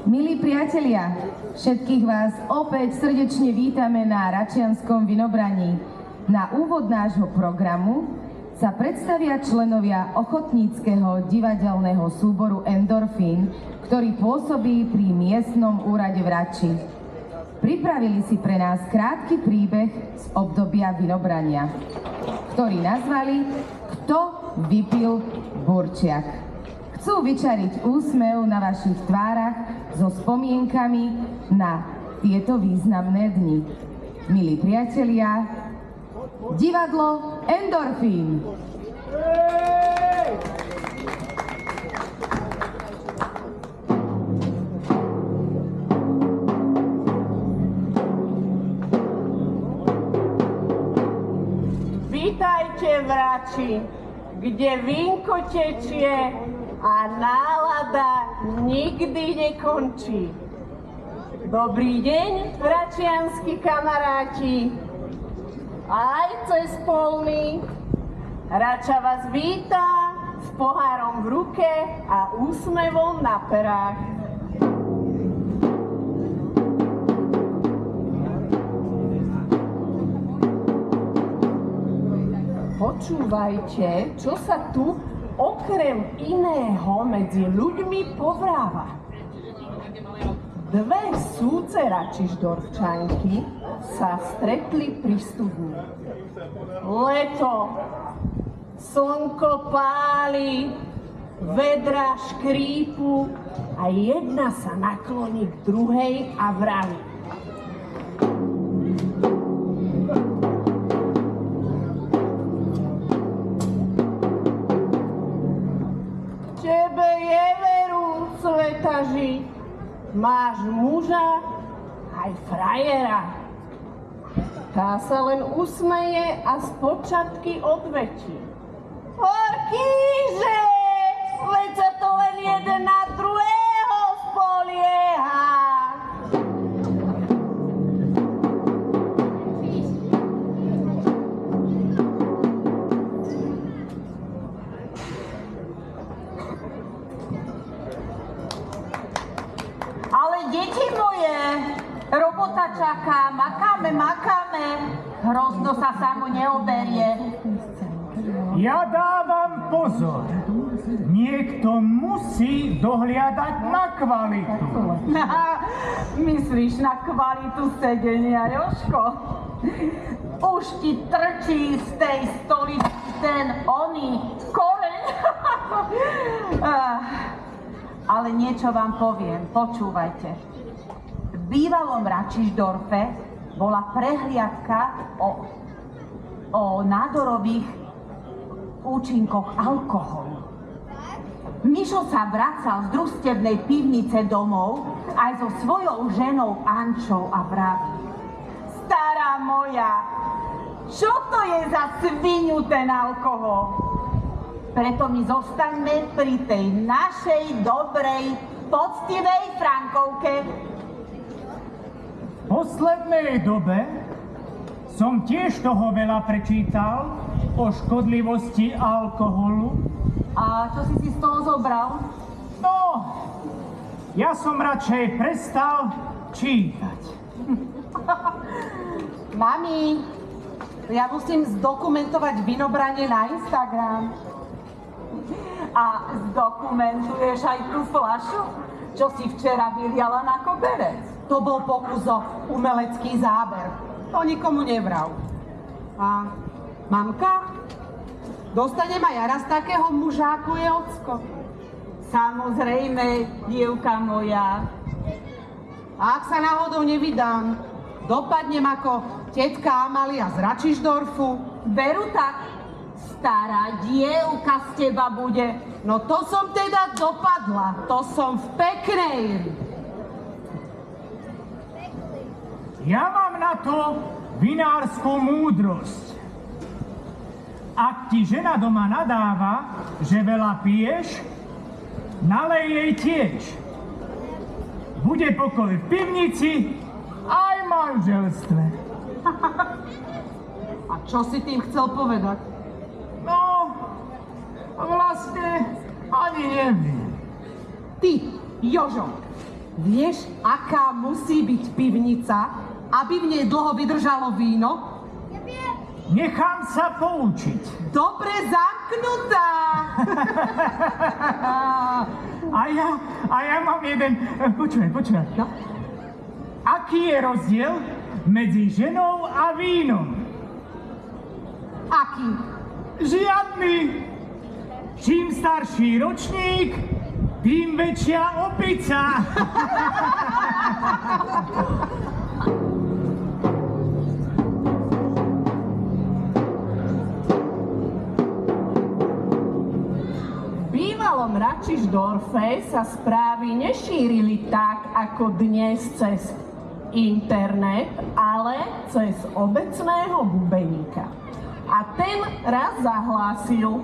Milí priatelia, všetkých vás opäť srdečne vítame na Račianskom Vinobraní. Na úvod nášho programu sa predstavia členovia ochotníckeho divadelného súboru Endorfín, ktorý pôsobí pri miestnom úrade v Rači. Pripravili si pre nás krátky príbeh z obdobia vinobrania, ktorý nazvali Kto vypil burčiak. Chcú vyčariť úsmev na vašich tvárach so spomienkami na tieto významné dni. Milí priatelia, divadlo Endorfín. Vítajte v Rači, kde vínko tečie a nálada nikdy nekončí. Dobrý deň, račianski kamaráti. Aj cez polný. Rača vás víta s pohárom v ruke a úsmevom na perách. Počúvajte, čo sa tu okrem iného medzi ľuďmi povráva. Dve súce račišdorfčanky sa stretli pri studni. Leto, slnko páli, vedra škrípu a jedna sa nakloní k druhej a vraví: Tebe je veru sveta žiť, máš muža aj frajera. Tá sa len usmeje a z počiatky odvetí: Orkíže, veď sa to len jeden na druhého spolieha. Ale deti moje, robota čaká, makáme, hrozno sa samo neoberie. Ja dávam pozor. Niekto musí dohliadať na kvalitu. Myslíš na kvalitu sedenia, Jožko? Už ti trčí z tej stoličky ten oný koreň. Ale niečo vám poviem, počúvajte. V bývalom Račišdorfe bola prehliadka o nádorových účinkoch alkoholu. Mišo sa vracal z družstevnej pivnice domov aj so svojou ženou Ančou a vraví: Stará moja, čo to je za svinu ten alkohol? Preto my zostaňme pri tej našej dobrej, poctivej Frankovke. V poslednej dobe som tiež toho veľa prečítal o škodlivosti alkoholu. A čo si z toho zobral? No, ja som radšej prestal čítať. Mami, ja musím zdokumentovať vinobranie na Instagram. A zdokumentuješ aj tú fľašu, čo si včera vyliala na koberec? To bol pokus o umelecký záber. To nikomu nevral. A mamka, dostanem aj ja raz takého muža, ako je ocko? Samozrejme, dievka moja. A ak sa náhodou nevydám, dopadnem ako tetka Amalia z Račišdorfu. Veru tak. Stará dievka z teba bude. No to som teda dopadla. To som v peknej. Ja mám na to vinárskú múdrosť. Ak ti žena doma nadáva, že veľa piješ, nalej jej tiež. Bude pokoj v pivnici aj v manželstve. A čo si tým chcel povedať? No, vlastne ani neviem. Ty, Jožo, Vieš, aká musí byť pivnica, aby v nej dlho vydržalo víno? Nechám sa poučiť. Dobre zamknutá. A ja mám jeden... Počúvaj. No. Aký je rozdiel medzi ženou a vínom? Aký? Žiadny. Čím starší ročník, tým väčšia opica. V bývalom Račišdorfe sa správy nešírili tak, ako dnes cez internet, ale cez obecného bubeníka. A ten raz zahlásil: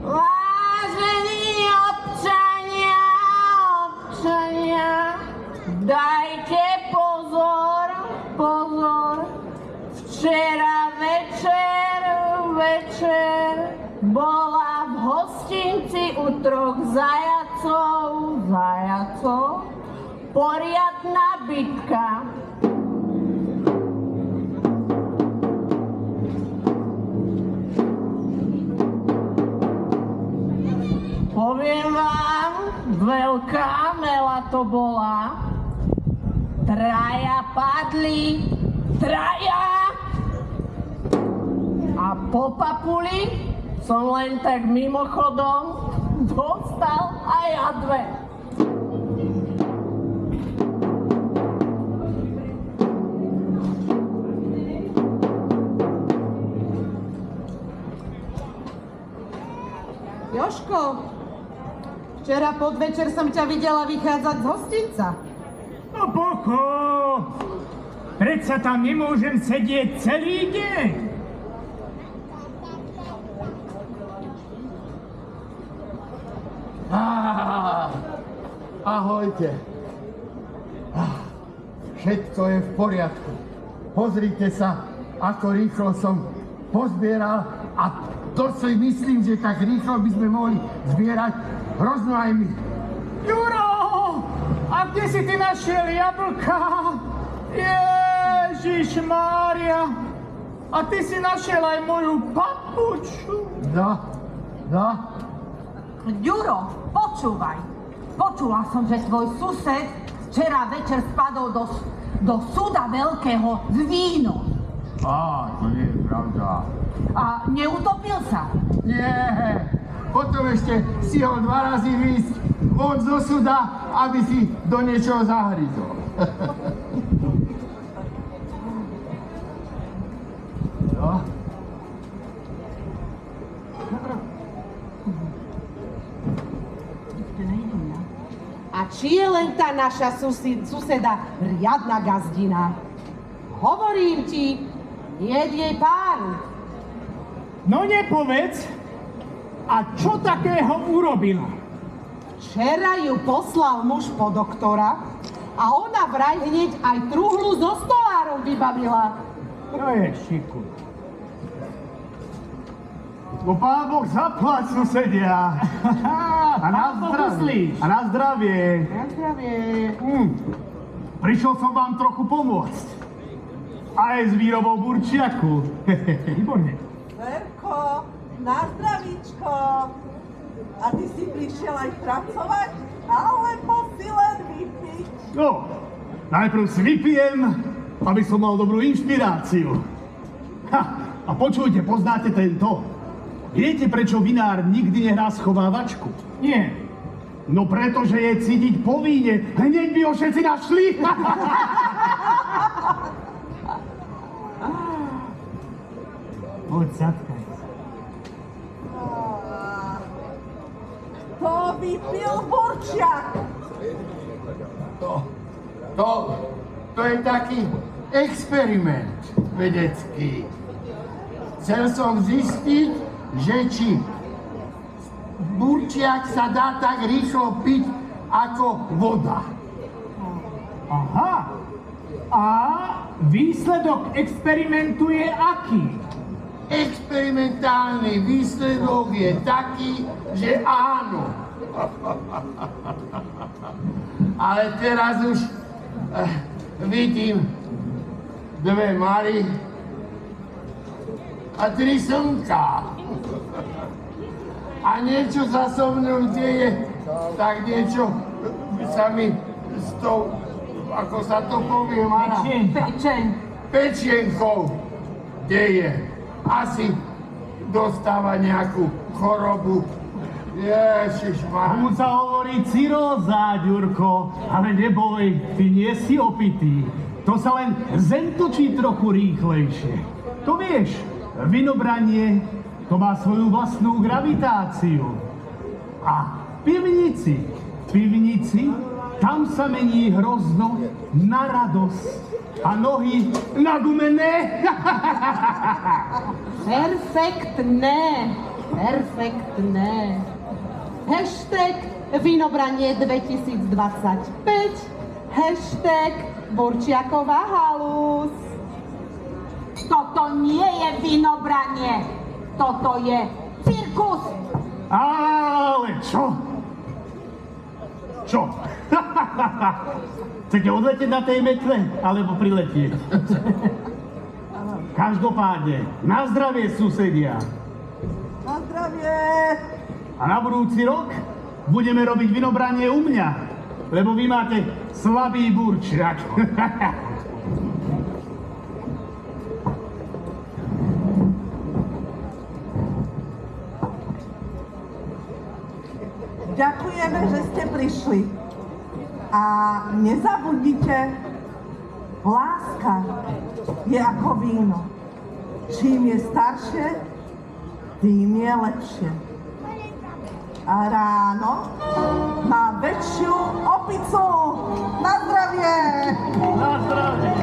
Vážení občania, dajte pozor, včera večer bola v hostinci u 3 zajacov poriadna bitka. Poviem vám, veľká mela to bola. 3 padli, 3. A po papuli som len tak mimochodom dostal aj ja 2. Jožko, včera podvečer som ťa videla vychádzať z hostinca. No pocho, predsa tam nemôžem sedieť celý deň. Ahojte. Všetko je v poriadku. Pozrite sa, ako rýchlo som pozbieral a to si myslím, že tak rýchlo by sme mohli zbierať hrozno aj my. Juro, a kde si ty našiel jablka? Ježišmária, a ty si našiel aj moju papuču. No. Ďuro, počúvaj. Počula som, že tvoj sused včera večer spadol do súda veľkého s vínom. To nie je pravda. A neutopil sa? Nie, potom ešte stihol 2 razy výjsť von zo súda, aby si do niečoho zahryzol. No. A či je len tá naša suseda riadna gazdina? Hovorím ti, jej páru. No nepovedz, a čo takého urobila? Včera ju poslal muž po doktora a ona vraj hneď aj truhlu so stolárom vybavila. To je šiku. No pán Boh zaplať, susedia. A na zdravie. Na zdravie. Prišiel som vám trochu pomôcť. Aj s výrobou burčiaku. Výborne. Verko, na zdravíčko. A ty si prišiel aj pracovať, alebo si len vypiť? No, najprv si vypijem, aby som mal dobrú inšpiráciu. A počujte, poznáte tento? Viete, prečo vinár nikdy nehrá schovávačku? Nie. No pretože je cítiť po víne. Hneď by ho všetci našli. Poď, zatkaj. To vypil burčiak. To je taký experiment vedecký. Chcel som zistiť, že či burčiak sa dá tak rýchlo piť ako voda. Aha. A výsledok experimentu je aký? experimentálny výsledok je taký, že áno. Ale teraz už vidím 2 Mary a 3 slnka. A niečo sa so mnou deje, tak niečo sa mi s tou, ako sa to povie, Mara? Pečienkou deje. Asi dostáva nejakú chorobu. Ježišmar. Tomu sa hovorí ciróza, Ďurko, ale neboj, ty nie si opitý. To sa len zem točí trochu rýchlejšie. To vieš, vinobranie, to má svoju vlastnú gravitáciu. A v pivnici, tam sa mení hrozno na radosť a nohy na gumené. Perfektné. Hashtag Vinobranie 2025, hashtag Burčiaková halus. Toto nie je vinobranie, toto je cirkus. Ale čo? Čo? Chcete odletieť na tej metle, alebo priletieť? Každopádne, na zdravie, susedia. Na zdravie! A na budúci rok budeme robiť vinobranie u mňa, lebo vy máte slabý burčiak. Ďakujeme, že ste prišli. A nezabudnite, láska je ako víno. Čím je staršie, tým je lepšie. A ráno má väčšiu opicu. Na zdravie! Na zdravie!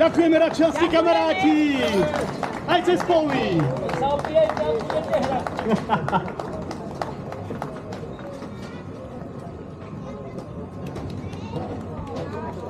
Ďakujeme, račianski kamaráti! Aj cez polí! Sa opijete, a budete hrať.